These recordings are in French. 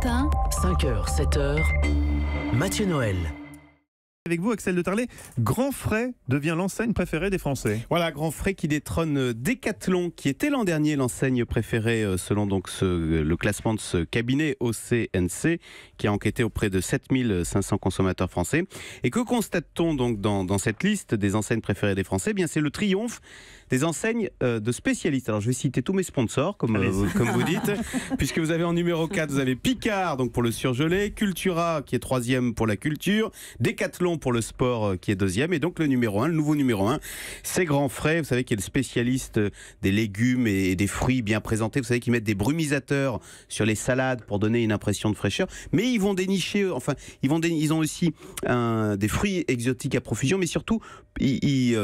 matin, 5h, 7h, Mathieu Noël. Avec vous, Axel de Tarlet, Grand Frais devient l'enseigne préférée des Français. Voilà, Grand Frais qui détrône Decathlon, qui était l'an dernier l'enseigne préférée selon donc le classement de ce cabinet OCNC, qui a enquêté auprès de 7500 consommateurs français. Et que constate-t-on donc dans cette liste des enseignes préférées des Français ? Eh bien, c'est le triomphe des enseignes de spécialistes. Alors, je vais citer tous mes sponsors, comme vous dites, puisque vous avez en numéro 4, vous avez Picard, donc pour le surgelé, Cultura, qui est 3e pour la culture, Decathlon pour le sport, qui est 2e, et donc le numéro 1, le nouveau numéro 1, c'est Grand Frais, vous savez, qui est le spécialiste des légumes et des fruits bien présentés, vous savez, qui mettent des brumisateurs sur les salades pour donner une impression de fraîcheur, mais ils vont dénicher, ils ont aussi des fruits exotiques à profusion, mais surtout, ils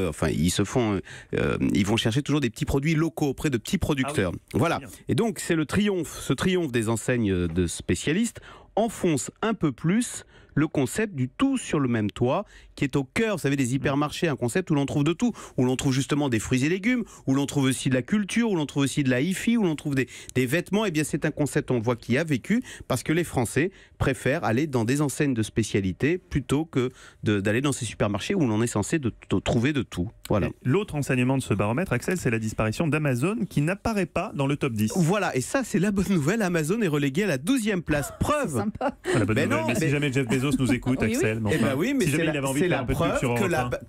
vont chercher toujours des petits produits locaux auprès de petits producteurs. Ah oui. Voilà. Et donc, c'est ce triomphe des enseignes de spécialistes enfonce un peu plus le concept du tout sur le même toit, qui est au cœur, vous savez, des hypermarchés, un concept où l'on trouve de tout, où l'on trouve justement des fruits et légumes, où l'on trouve aussi de la culture, où l'on trouve aussi de la hi-fi, où l'on trouve des vêtements. Et bien, c'est un concept, on le voit, qui a vécu, parce que les Français préfèrent aller dans des enseignes de spécialité plutôt que d'aller dans ces supermarchés où l'on est censé trouver de tout. Voilà. L'autre enseignement de ce baromètre, Axel, c'est la disparition d'Amazon, qui n'apparaît pas dans le top 10. Voilà, et ça, c'est la bonne nouvelle. Amazon est relégué à la 12e place. Preuve. Sympa. Mais si jamais Jeff Bezos nous écoute, Axel. Oui. Mais si c'est la preuve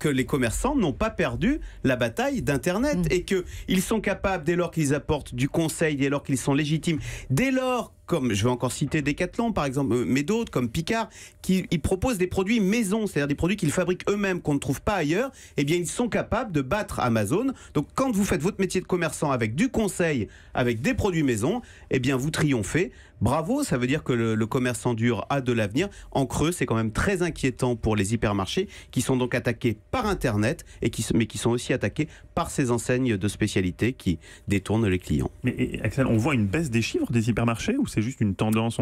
que les commerçants n'ont pas perdu la bataille d'Internet et qu'ils sont capables, dès lors qu'ils apportent du conseil, dès lors qu'ils sont légitimes, dès lors, comme je vais encore citer Decathlon par exemple, mais d'autres comme Picard, qui proposent des produits maison, c'est-à-dire des produits qu'ils fabriquent eux-mêmes, qu'on ne trouve pas ailleurs, eh bien ils sont capables de battre Amazon. Donc quand vous faites votre métier de commerçant avec du conseil, avec des produits maison, eh bien vous triomphez. Bravo, ça veut dire que le commerçant dur a de l'avenir. En creux, c'est quand même très inquiétant pour les hypermarchés qui sont donc attaqués par Internet, mais qui sont aussi attaqués par ces enseignes de spécialité qui détournent les clients. Mais Axel, on voit une baisse des chiffres des hypermarchés ou c'est juste une tendance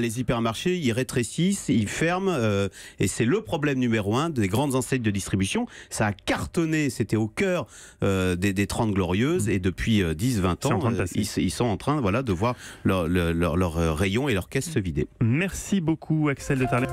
Les hypermarchés, ils rétrécissent, ils ferment, et c'est le problème numéro 1 des grandes enseignes de distribution. Ça a cartonné, c'était au cœur des 30 Glorieuses, et depuis 10-20 ans, ils sont en train de voir leur rayon et leur caisse se vider. Merci beaucoup, Axel de Tarlet.